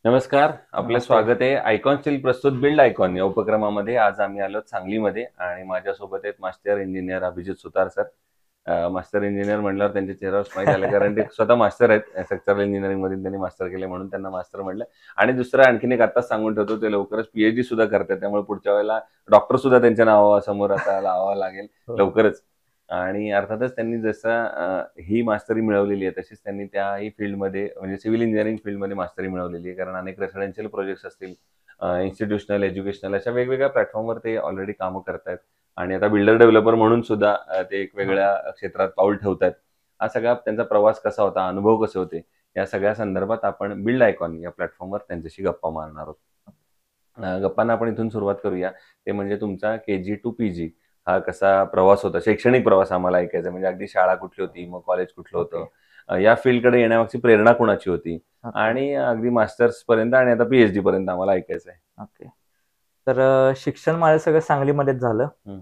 नमस्कार, आपलं नमस्ते. स्वागत आहे. आयकॉन स्टील प्रस्तुत बिल्ड आयकॉन या उपक्रमामध्ये. आज आम्ही आलो सांगलीमध्ये आणि माझ्यासोबत आहेत मास्टर इंजिनियर अभिजित सुतार सर. मास्टर इंजिनियर म्हटल्यावर त्यांच्या चेहऱ्यावर स्माईल आलं, कारण ते स्वतः मास्टर आहेत. स्ट्रक्चरल इंजिनिअरिंगमधून त्यांनी मास्टर केले म्हणून त्यांना मास्टर म्हटलं. आणि दुसरं आणखीन एक आत्ताच सांगून ठेवतो, ते लवकरच पीएचडी सुद्धा करतात. त्यामुळे पुढच्या वेळेला डॉक्टर सुद्धा त्यांच्या नावासमोर आता लावावं लागेल हो. लवकरच. आणि अर्थातच त्यांनी जसं ही मास्टरी मिळवलेली आहे, तशीच त्यांनी त्याही फील्डमध्ये म्हणजे सिव्हिल इंजिनिअरिंग फील्डमध्ये मास्टरी मिळवलेली आहे. कारण अनेक रेसिडेन्शियल प्रोजेक्ट्स असतील, इन्स्टिट्यूशनल, एज्युकेशनल अशा वेगवेगळ्या प्लॅटफॉर्मवर ते ऑलरेडी कामं करतायत. आणि आता बिल्डर डेव्हलपर म्हणून सुद्धा ते एक हां. वेगळ्या क्षेत्रात पाऊल ठेवतायत. हा सगळा त्यांचा प्रवास कसा होता, अनुभव कसे होते, या सगळ्या संदर्भात आपण बिल्ड आयकॉन या प्लॅटफॉर्मवर त्यांच्याशी गप्पा मारणार आहोत. गप्पांना आपण इथून सुरुवात करूया. ते म्हणजे तुमचा केजी टू पीजी हा कसा प्रवास होता, शैक्षणिक प्रवास आम्हाला ऐकायचा आहे. म्हणजे अगदी शाळा कुठली होती, मग कॉलेज कुठलं ओके, होतं, या फील्डकडे येण्यामागची प्रेरणा कोणाची होती, ओके, आणि अगदी मास्टर्स पर्यंत आणि आता पीएचडी पर्यंत आम्हाला ऐकायचं आहे. ओके. तर शिक्षण माझं सगळं सांगलीमध्येच झालं. हं,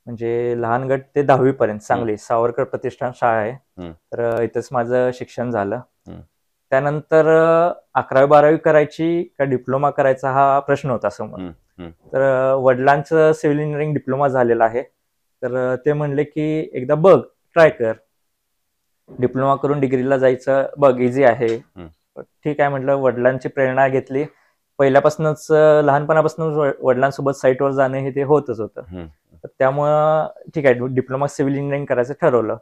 म्हणजे लहान गट ते 10वी पर्यंत हं, सांगली सावरकर प्रतिष्ठान शाळा आहे. हं, तर इथंच माझं शिक्षण झालं. हं, त्यानंतर 11वी-12वी करायची का डिप्लोमा करायचा हा प्रश्न होता समोर. हं, हं, तर वडिलांचं सिव्हिल इंजिनिअरिंग डिप्लोमा झालेला आहे. तर ते म्हणले की एकदा बघ, ट्राय कर. डिप्लोमा करून डिग्रीला जायचं बघ, इझी आहे. हं, ठीक आहे म्हटलं, वडिलांची प्रेरणा घेतली. पहिल्यापासूनच लहानपणापासूनच वडिलांसोबत साईटवर जाणं हे ते होतच होतं. हं, तर त्यामुळं ठीक आहे, डिप्लोमा सिव्हिल इंजिनिअरिंग करायचं ठरवलं.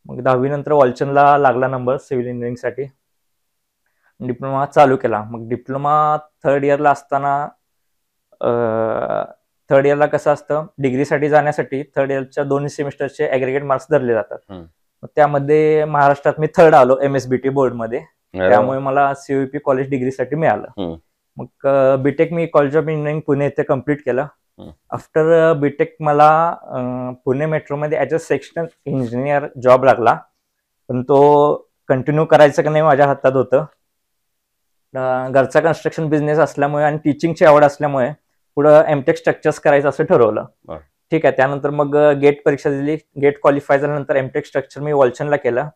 मग 10वी नंतर वालचंदला लागला नंबर सिव्हिल इंजिनिअरिंगसाठी. डिप्लोमा चालू केला. मग डिप्लोमा थर्ड इयरला असताना थर्ड इयरला कसं असतं, डिग्रीसाठी जाण्यासाठी थर्ड इयरच्या दोन्ही सेमिस्टरचे ॲग्रीगेट मार्क्स धरले जातात. हं. मग त्यामध्ये महाराष्ट्रात मी थर्ड आलो एम-एस-बी-टी बोर्डमध्ये. अरे वाह! त्यामुळे मला सीयूपी कॉलेज डिग्रीसाठी मिळालं. हं, मग बीटेक मी कॉलेज ऑफ इंजिनिअरिंग पुणे येथे कंप्लीट केलं. हं, आफ्टर बीटेक मला पुणे मेट्रोमध्ये as a sectional engineer job लागला. पण तो कंटिन्यू करायचं का नाही माझ्या हातात होतं. घरचा कन्स्ट्रक्शन बिझनेस असल्यामुळे आणि टीचिंगची आवड असल्यामुळे पुढं एमटेक स्ट्रक्चर्स करायचं असं ठरवलं. बरं. ठीक आहे. त्यानंतर मग गेट परीक्षा दिली. गेट क्वालिफाय झाल्यानंतर एमटेक स्ट्रक्चर मी वॉल्चनला केलं.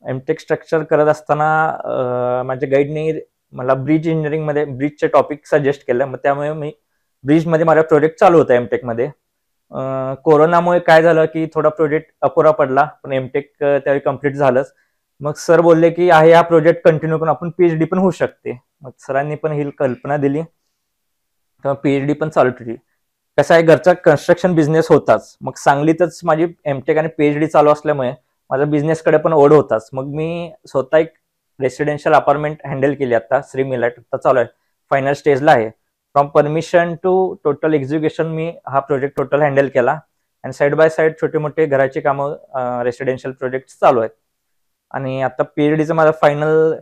एमटेक स्ट्रक्चर करत असताना माझ्या गाईडनी मला ब्रिज इंजिनिअरिंगमध्ये ब्रिजचे टॉपिक सजेस्ट केलं. मग त्यामुळे मी ब्रिजमध्ये माझा प्रोजेक्ट चालू होता एमटेकमध्ये. कोरोनामुळे काय झालं की थोडा प्रोजेक्ट अपुरा पडला, पण एमटेक त्यावेळी कम्प्लीट झालंच. मग सर बोलले की आहे हा प्रोजेक्ट कंटिन्यू करून आपण पीएचडी पण होऊ शकते. मग सरांनी पण ही कल्पना दिली, तर पीएचडी पण चालू ठेवली. कसं आहे, घरचा कन्स्ट्रक्शन बिझनेस होताच. मग सांगलीतच माझी एमटेक आणि पीएचडी चालू असल्यामुळे माझा बिझनेसकडे पण ओढ होताच. मग मी स्वतः एक रेसिडेन्शियल अपार्टमेंट हँडल केली. आता श्री मिलाट आता चालू आहे, फायनल स्टेजला आहे. From permission to total execution मी हा प्रोजेक्ट टोटल हँडल केला. आणि साईड बाय साईड छोटे मोठे घराची कामं, रेसिडेन्शियल प्रोजेक्ट चालू आहेत. आणि आता पीएचडीचं माझं फायनल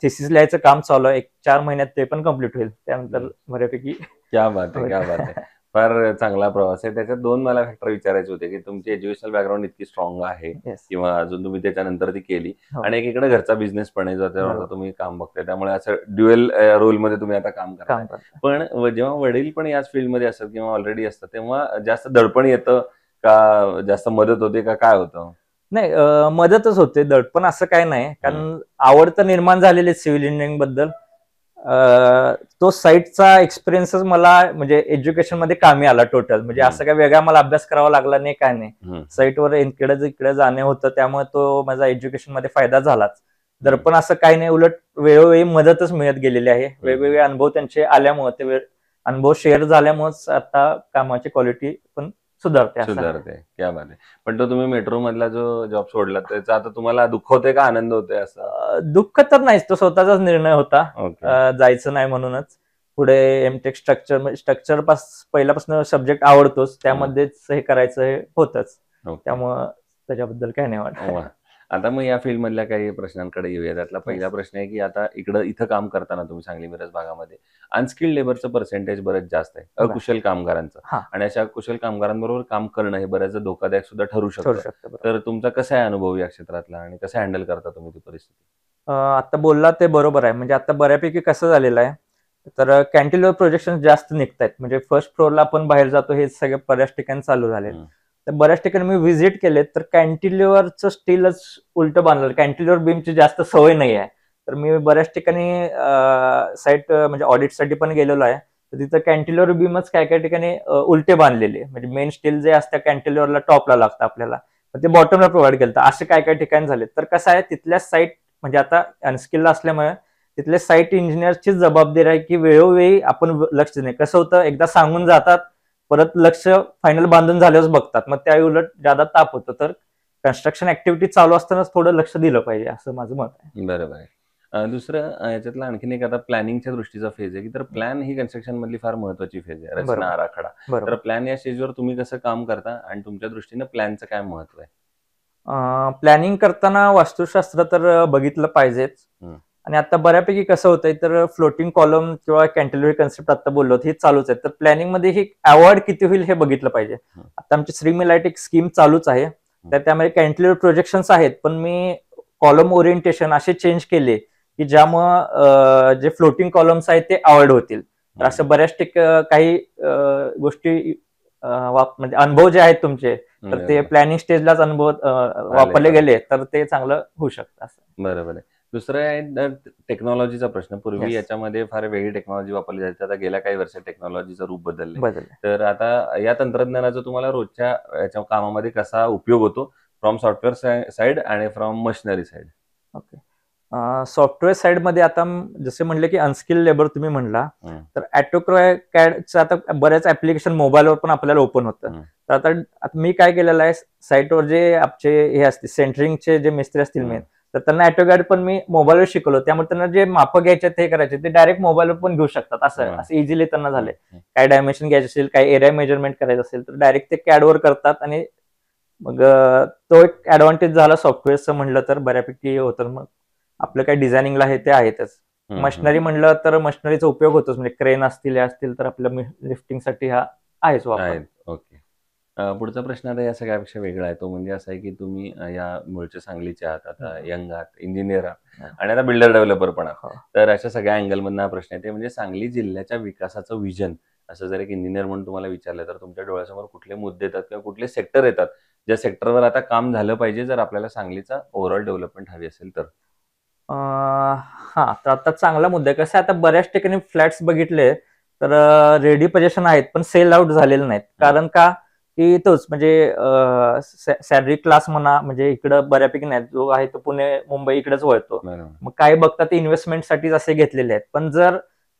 थिसिस लिहायचं काम चालू आहे. एक 4 महिन्यात ते पण कम्प्लीट होईल. त्यानंतर बऱ्यापैकी क्या बात है! होईल. क्या बात है! फार चांगला प्रवास आहे. त्याच्यात 2 मला फॅक्टर विचारायचे होते, की तुमची एज्युकेशनल बॅकग्राऊंड इतकी स्ट्रॉंग आहे येस. किंवा अजून तुम्ही त्याच्यानंतर ती केली, हो. आणि एकीकडे घरचा बिझनेस पण आहे, ज्याच्यावर आता बरोबर. तुम्ही काम बघताय. त्यामुळे असं ड्युअल रोलमध्ये तुम्ही आता काम करताय. काम करतात. पण जेव्हा वडील पण याच फील्डमध्ये असतात किंवा ऑलरेडी असतात, तेव्हा जास्त दडपण येतं का जास्त मदत होते का काय होतं? नाही, मदतच होते. दडपण असं काही नाही. हं, कारण आवड तर निर्माण झालेली आहे सिव्हिल इंजिनिअरिंग बद्दल. तो साईटचा एक्सपिरियन्सच मला म्हणजे एज्युकेशनमध्ये कामी आला टोटल. म्हणजे हं, असं काही वेगळा मला अभ्यास करावा लागला नाही, काय नाही. हं, साईटवर इकडे जाणे होतं, त्यामुळे तो माझा एज्युकेशनमध्ये फायदा झालाच. हं, दडपण असं काही नाही, उलट वेळोवेळी मदतच मिळत गेलेली आहे. हं. वेगवेगळे अनुभव त्यांचे आल्यामुळे अनुभव शेअर झाल्यामुळेच आता कामाची क्वालिटी पण सुधारते असं आहे. सुधारते. क्या बात है! पण तो तुम्ही मेट्रो मधला जो जॉब सोडला, त्याचा आता तुम्हाला दुःख होतंय का आनंद होतोय असं? दुःख तर नाहीच, तो स्वतःचाच निर्णय होता. ओके. जायचं नाही म्हणूनच. पुढे एमटेक स्ट्रक्चर पहिल्यापासून सब्जेक्ट आवडतोच. हं. त्यामध्येच हे करायचं हे होतंच. ओके. त्यामुळं त्याच्याबद्दल काही नाही वाटत. वाह! आता मग या फील्डमधल्या काही प्रश्नांकडे येऊया. त्यातला पहिला येस. प्रश्न आहे, की आता इथं काम करताना तुम्ही सांगली मिरज भागामध्ये अनस्किल्ड लेबरचं पर्सेंटेज बरेच जास्त आहे, बरं. अकुशल कामगारांचं. हां, आणि अशा कुशल कामगारांबरोबर काम करणं हे बऱ्याचदा धोकादायक सुद्धा ठरू ठरू शकतं. शकतं. बरोबर. तर तुमचा कसा आहे अनुभव या क्षेत्रातला आणि कसं हँडल करता तुम्ही ती परिस्थिती? आता बोलला ते बरोबर आहे. म्हणजे आता बऱ्यापैकी कसं झालेलं आहे, तर कॅन्टिलिव्हर प्रोजेक्शन जास्त निघतायत. म्हणजे फर्स्ट फ्लोअरला आपण बाहेर जातो, हे सगळे बऱ्याच ठिकाणी चालू झाले. हं, तर बऱ्याच ठिकाणी मी व्हिजिट केलेत, तर कॅन्टिलिव्हरचं स्टीलच उलटं बांधलं. कॅन्टिलिव्हर बीमची जास्त सवय नाही आहे. तर मी बऱ्याच ठिकाणी साईट म्हणजे ऑडिटसाठी पण गेलेलो आहे. तर तिथं कॅन्टिलिव्हर बीमच काय काय ठिकाणी उलटे बांधलेले, म्हणजे मेन स्टील जे असतं कॅन्टिलिव्हरला टॉपला लागतं आपल्याला, तर ते बॉटमला प्रोव्हाइड केलं. असे काय काय ठिकाणी झाले. तर कसं आहे, तिथल्या साईट म्हणजे आता अनस्किल्ड असल्यामुळे तिथले साईट इंजिनियरची जबाबदारी आहे की वेळोवेळी आपण लक्ष देणे. कसं होतं, एकदा सांगून जातात, परत लक्ष फायनल बांधून झाल्यावर बघतात, मग त्या उलट ज्यादा ताप होतो. तर कन्स्ट्रक्शन ऍक्टिव्हिटी चालू असतानाच थोडं लक्ष दिलं पाहिजे, असं माझं मत आहे. बरोबर आहे. दुसरं याच्यातलं आणखीन एक आता प्लॅनिंगच्या दृष्टीचा फेज आहे, की तर प्लॅन ही कन्स्ट्रक्शन मधली फार महत्वाची फेज आहे, रचना बरोबर आराखडा. तर बरोबर. प्लॅन या स्टेजवर तुम्ही कसं काम करता आणि तुमच्या दृष्टीने प्लॅनचं काय महत्व आहे? प्लॅनिंग करताना वास्तुशास्त्र तर बघितलं पाहिजेच. हं. आणि आता बऱ्यापैकी कसं होतंय, तर फ्लोटिंग कॉलम किंवा कॅन्टिलिव्हर कन्सेप्ट आता बोललो हे चालूच आहे. तर प्लॅनिंग मध्ये ही अवॉर्ड किती होईल हे बघितलं पाहिजे. हं. आता आमची श्रीमिलाइट एक स्कीम चालूच आहे, तर त्यामध्ये कॅन्टिलिव्हर प्रोजेक्शन्स आहेत, पण मी कॉलम ओरिएंटेशन असे चेंज केले की ज्यामुळं जे फ्लोटिंग कॉलम्स आहेत ते अवॉइड होतील. तर असं बऱ्याच काही गोष्टी म्हणजे अनुभव जे आहेत तुमचे, तर ते प्लॅनिंग स्टेजलाच अनुभव वापरले गेले तर ते चांगलं होऊ शकतं असं. बरोबर आहे. दुसरं आहे टेक्नॉलॉजीचा प्रश्न. पूर्वी Yes. याच्यामध्ये फार वेगळी टेक्नॉलॉजी वापरली जाते. आता गेल्या काही वर्षात टेक्नॉलॉजीचं रूप बदललंय. बदल. तर आता या तंत्रज्ञानाचा तुम्हाला रोजच्या याच्या कामामध्ये कसा उपयोग होतो, फ्रॉम सॉफ्टवेअर साइड आणि from machinery side? Okay. Software साइडमध्ये आता जसे म्हणले की अनस्किल्ड लेबर तुम्ही म्हणला, तर ऑटोकॅडचं आता बऱ्याच ऍप्लिकेशन मोबाईलवर पण आपल्याला ओपन होतं. तर आता मी काय केलेलं आहे, साईटवर जे आमचे हे असते सेंटरिंगचे जे मिस्त्री असतील मेन, तर त्यांना ऑटोकॅड पण मी मोबाईलवर शिकवलं. त्यामुळे त्यांना जे मापं घ्यायचे ते करायचे ते डायरेक्ट मोबाईलवर पण घेऊ शकतात. असं इझिली त्यांना झालंय. काय डायमेन्शन घ्यायचे असेल, काय एरिया मेजरमेंट करायचं असेल, तर डायरेक्ट ते कॅडवर करतात. आणि मग तो एक ऍडव्हान्टेज झाला सॉफ्टवेअरचं म्हणलं तर बऱ्यापैकी होतं. मग आपलं काय डिझायनिंगला हे ते आहेतच. मशिनरी म्हणलं तर मशिनरीचा उपयोग होतोच, म्हणजे क्रेन असतील तर आपल्या लिफ्टिंगसाठी हा आहेच वापर. ओके. पुढचा प्रश्न आता या सगळ्यापेक्षा वेगळा आहे. तो म्हणजे असा आहे की तुम्ही या मूळच्या सांगलीचे आहात, आता यंग आहात, इंजिनियर आहात आणि आता बिल्डर डेव्हलपर पण आहात. तर अशा सगळ्या अँगलमधनं हा प्रश्न येते, म्हणजे सांगली जिल्ह्याच्या विकासाचं विजन असं जर एक इंजिनियर म्हणून तुम्हाला विचारलं, तर तुमच्या डोळ्यासमोर कुठले मुद्दे येतात किंवा कुठले सेक्टर येतात, ज्या सेक्टरवर आता काम झालं पाहिजे जर आपल्याला सांगलीचा ओव्हरऑल डेव्हलपमेंट हवी असेल तर? हा, तर आता चांगला मुद्दा आहे. कसं आहे, आता बऱ्याच ठिकाणी फ्लॅट्स बघितले तर रेडी पोझिशन आहेत, पण सेल आउट झालेले नाहीत. कारण का की तोच म्हणजे सॅलरी क्लास म्हणा, म्हणजे इकडं बऱ्यापैकी नाही, जो आहे तो पुणे मुंबई इकडेच वळतो. मग काय बघतात ते इन्व्हेस्टमेंटसाठीच असे घेतलेले आहेत. पण जर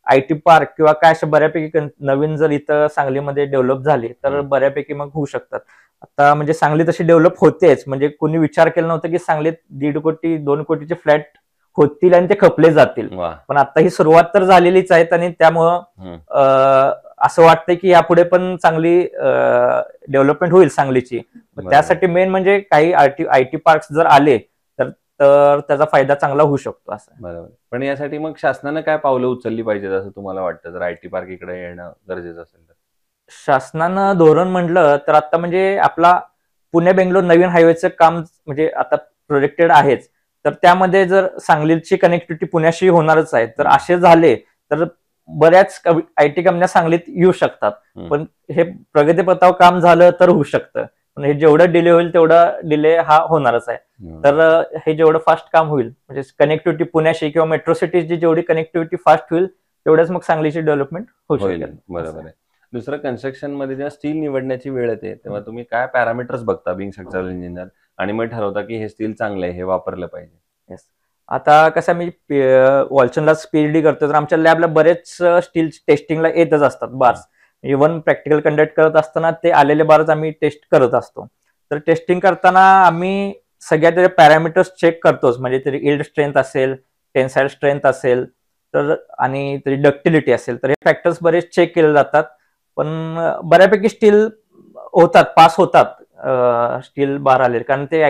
आयटी पार्क किंवा काय अशा बऱ्यापैकी नवीन जर इथं सांगलीमध्ये डेव्हलप झाली तर बऱ्यापैकी मग होऊ शकतात. आता म्हणजे सांगली तशी डेव्हलप होतेच, म्हणजे कोणी विचार केला नव्हता की सांगलीत 1.5 कोटी 2 कोटीचे फ्लॅट होतील आणि ते खपले जातील. पण आता ही सुरुवात तर झालेलीच आहेत आणि त्यामुळं असं वाटतंय की यापुढे पण चांगली डेव्हलपमेंट होईल सांगलीची. त्यासाठी मेन म्हणजे काही आयटी पार्क्स जर आले तर त्याचा फायदा चांगला होऊ शकतो असं. बरोबर. पण यासाठी मग शासनानं काय पावलं उचलली पाहिजेत असं तुम्हाला वाटतं, जर आयटी पार्क इकडे येणं गरजेचं असेल तर? शासनानं धोरण म्हणलं तर आता म्हणजे आपला पुणे बेंगलोर नवीन हायवेचं काम म्हणजे आता प्रोजेक्टेड आहेच. तर त्यामध्ये जर सांगलीची कनेक्टिव्हिटी पुण्याशी होणारच आहे, तर असे झाले तर बऱ्याच आयटी कंपन्या सांगलीत येऊ शकतात. पण हे प्रगतीपथावर काम झालं तर होऊ शकतं, पण हे जेवढं डिले होईल तेवढा डिले हा होणारच आहे. तर हे जेवढं फास्ट काम होईल, म्हणजे कनेक्टिव्हिटी पुण्याशी किंवा मेट्रो सिटीची जेवढी कनेक्टिव्हिटी फास्ट होईल तेवढ्याच मग सांगलीची डेव्हलपमेंट होऊ शकेल. बरोबर आहे. दुसरं, कन्स्ट्रक्शन मध्ये जेव्हा स्टील निवडण्याची वेळ येते तेव्हा तुम्ही काय पॅरामीटर्स बघता बिंग स्ट्रक्चरल इंजिनियर, आणि मग ठरवता की हे स्टील चांगलं आहे, हे वापरलं पाहिजे? येस. आता कसं मी वॉल्चनलाच पीएचडी करतो, तर आमच्या लॅबला बरेच स्टील टेस्टिंगला येतच असतात बार्स. इव्हन प्रॅक्टिकल कंडक्ट करत असताना ते आलेले बार्स आम्ही टेस्ट करत असतो. तर टेस्टिंग करताना आम्ही सगळ्या पॅरामीटर्स चेक करतोच, म्हणजे तरी इल्ड स्ट्रेंथ असेल, टेन्साइल स्ट्रेंथ असेल, तर आणि तरी डक्टिलिटी असेल, तर हे फॅक्टर्स बरेच चेक केले जातात. पण बऱ्यापैकी स्टील होतात, पास होतात स्टील बार आले, कारण ते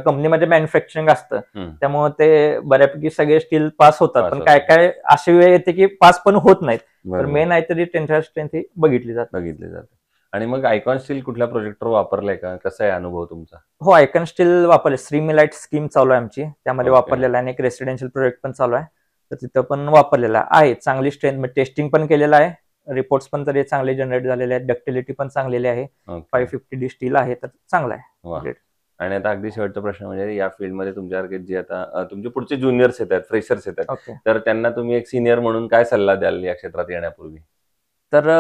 कंपनीमध्ये मॅन्युफॅक्चरिंग असतं, त्यामुळे ते बऱ्यापैकी सगळे स्टील पास होतात. पण काय काय अशी वेळ येते की पास पण होत नाहीत. तर मेन आहे तरी टेन्साइल स्ट्रेंथ ही बघितली जाते. आणि मग आयकॉन स्टील कुठल्या प्रोजेक्टवर वापरलंय का? कसा आहे अनुभव तुमचा? हो, आयकॉन स्टील वापरले. श्रीमिलाइट स्कीम चालू आहे आमची, त्यामध्ये वापरलेला आहे. आणि एक रेसिडेन्शियल प्रोजेक्ट पण चालू आहे, तर तिथं पण वापरलेला आहे. चांगली स्ट्रेंथ, टेस्टिंग पण केलेलं आहे, रिपोर्ट्स पण तरी चांगले जनरेट झालेले आहेत, डक्टिलिटी पण चांगली आहे. 550D स्टील आहे, तर चांगला आहे. आणि आता अगदी शेवटचा प्रश्न म्हणजे या फील्डमध्ये तुमच्यासारखे जे आता तुमचे पुढचे ज्युनियर्स येतात, फ्रेशर्स येतात, ओके. तर त्यांना तुम्ही एक सिनियर म्हणून काय सल्ला द्याल या क्षेत्रात येण्यापूर्वी? तर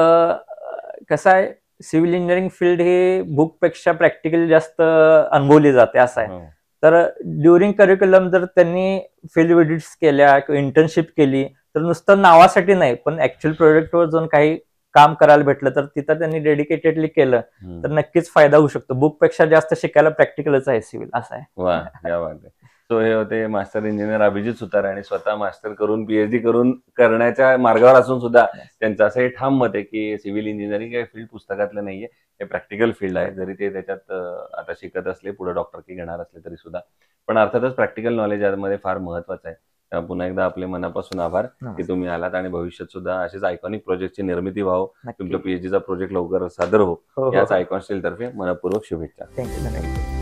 कसं आहे, सिव्हिल इंजिनिअरिंग फील्ड ही बुकपेक्षा प्रॅक्टिकल जास्त अनुभवली जाते असं आहे. हो. तर ड्युरिंग करिक्युलम जर त्यांनी फील्ड व्हिजिट्स केल्या किंवा इंटर्नशिप केली, तर नुसतं नावासाठी नाही, पण ऍक्च्युअल प्रोजेक्टवर जाऊन काही काम करायला भेटलं, तर तिथं त्यांनी डेडिकेटेडली केलं हम्म. तर नक्कीच फायदा होऊ शकतो. बुकपेक्षा जास्त शिकायला प्रॅक्टिकलच आहे सिव्हिल, असं आहे. वा, क्या बात आहे. सो हे होते मास्टर इंजिनियर अभिजित सुतार, आणि स्वतः मास्टर करून पीएचडी करून करण्याच्या मार्गावर असून सुद्धा त्यांचं असं हे ठाम मत आहे की सिव्हिल इंजिनिअरिंग हे फील्ड पुस्तकातलं नाहीये, हे प्रॅक्टिकल फील्ड आहे. जरी ते त्याच्यात आता शिकत असले, पुढे डॉक्टर की घेणार असले तरी सुद्धा, पण अर्थातच प्रॅक्टिकल नॉलेज यामध्ये फार महत्वाचं आहे. पुन्हा एकदा आपले मनापासून आभार की तुम्ही आलात, आणि भविष्यात सुद्धा असेच आयकॉनिक प्रोजेक्टची निर्मिती व्हावं, नक्की. तुमच्या पीएचडीचा प्रोजेक्ट लवकर सादर हो, हो, हो, याच हो. आयकॉन स्टील तर्फे मनपूर्वक शुभेच्छा. थँक्यू, धन्यवाद.